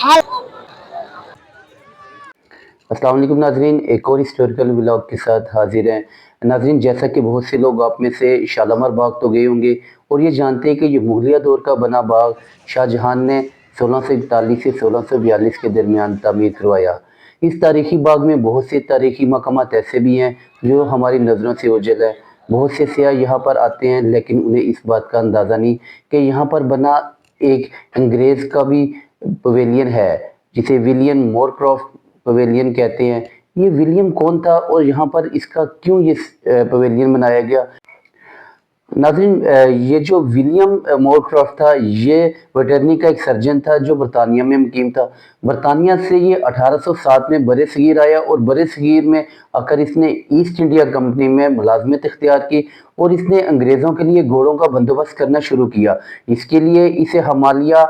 अस्सलाम वालेकुम नाजरीन, एक और हिस्टोरिकल व्लॉग के साथ हाजिर हैं। नाजरीन, जैसा कि बहुत से लोग आप में से शालामार बाग तो गए होंगे और ये जानते हैं कि ये मुगलिया दौर का बना बाग शाहजहां ने 1641 से 1642 के दरमियान तामीर करवाया। इस तारीखी बाग में बहुत से तारीखी मकामात ऐसे भी हैं जो हमारी नज़रों से ओझल है। बहुत से सियाह यहाँ पर आते हैं लेकिन उन्हें इस बात का अंदाज़ा नहीं कि यहाँ पर बना एक अंग्रेज़ का भी पवेलियन है, जिसे विलियम मोरक्रॉफ्ट पवेलियन कहते हैं। ये विलियम कौन था और यहाँ पर इसका क्यों ये पवेलियन बनाया गया? नाज़रीन, ये जो विलियम मोरक्रॉफ्ट था, ये वेटरनी का एक सर्जन था जो बरतानिया में मुकीम था। बरतानिया से ये 1807 में बरे सगीर आया और बरे सगीर में आकर इसने ईस्ट इंडिया कंपनी में मुलाजमत इख्तियार की और इसने अंग्रेज़ों के लिए घोड़ों का बंदोबस्त करना शुरू किया। इसके लिए इसे हिमालय,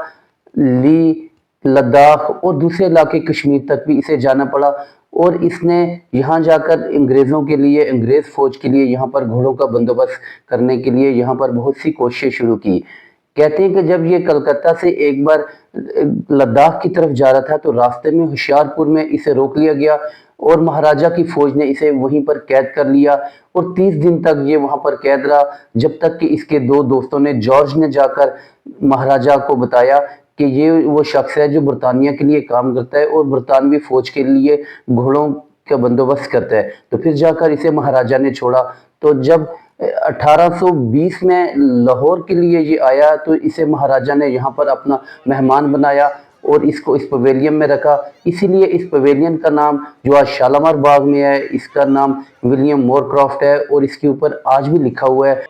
ली, लद्दाख और दूसरे इलाके कश्मीर तक भी इसे जाना पड़ा और इसने यहाँ जाकर अंग्रेज़ों के लिए, अंग्रेज़ फ़ौज के लिए यहाँ पर घोड़ों का बंदोबस्त करने के लिए यहाँ पर बहुत सी कोशिशें शुरू की। कहते हैं कि जब ये कलकत्ता से एक बार लद्दाख की तरफ जा रहा था तो रास्ते में होशियारपुर में इसे रोक लिया गया और महाराजा की फ़ौज ने इसे वहीं पर कैद कर लिया और 30 दिन तक ये वहाँ पर कैद रहा, जब तक कि इसके दो दोस्तों ने, जॉर्ज ने जाकर महाराजा को बताया कि ये वो शख्स है जो बरतानिया के लिए काम करता है और बरतानवी फौज के लिए घोड़ों का बंदोबस्त करता है। तो फिर जाकर इसे महाराजा ने छोड़ा। तो जब 1820 में लाहौर के लिए ये आया तो इसे महाराजा ने यहाँ पर अपना मेहमान बनाया और इसको इस पवेलियन में रखा। इसीलिए इस पवेलियन का नाम जो आज शालामार बाग में है, इसका नाम विलियम मोरक्रॉफ्ट है और इसके ऊपर आज भी लिखा हुआ है।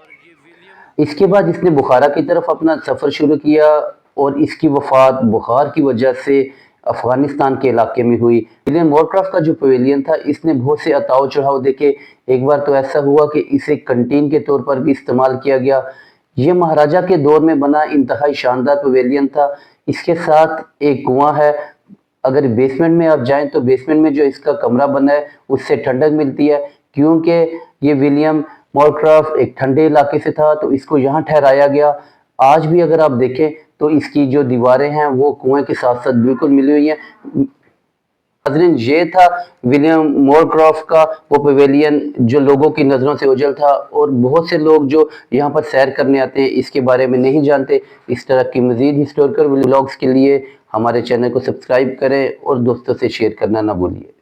इसके बाद इसने बुखारा की तरफ अपना सफ़र शुरू किया और इसकी वफ़ात बुखार की वजह से अफ़गानिस्तान के इलाके में हुई। विलियम मोरक्रॉफ्ट का जो पवेलियन था, इसने बहुत से अताव चढ़ाव देखे। एक बार तो ऐसा हुआ कि इसे कंटीन के तौर पर भी इस्तेमाल किया गया। ये महाराजा के दौर में बना इंतहाई शानदार पवेलियन था। इसके साथ एक कुआं है। अगर बेसमेंट में आप जाएं तो बेसमेंट में जो इसका कमरा बना है उससे ठंडक मिलती है, क्योंकि ये विलियम मोरक्रॉफ्ट एक ठंडे इलाके से था तो इसको यहाँ ठहराया गया। आज भी अगर आप देखें तो इसकी जो दीवारें हैं वो कुएं के साथ साथ बिल्कुल मिली हुई हैं। नाज़रीन, ये था विलियम मोरक्रॉफ्ट का वो पवेलियन जो लोगों की नज़रों से ओझल था और बहुत से लोग जो यहाँ पर सैर करने आते हैं इसके बारे में नहीं जानते। इस तरह की मज़ीद हिस्टोरिकल व्लॉग्स के लिए हमारे चैनल को सब्सक्राइब करें और दोस्तों से शेयर करना ना भूलिए।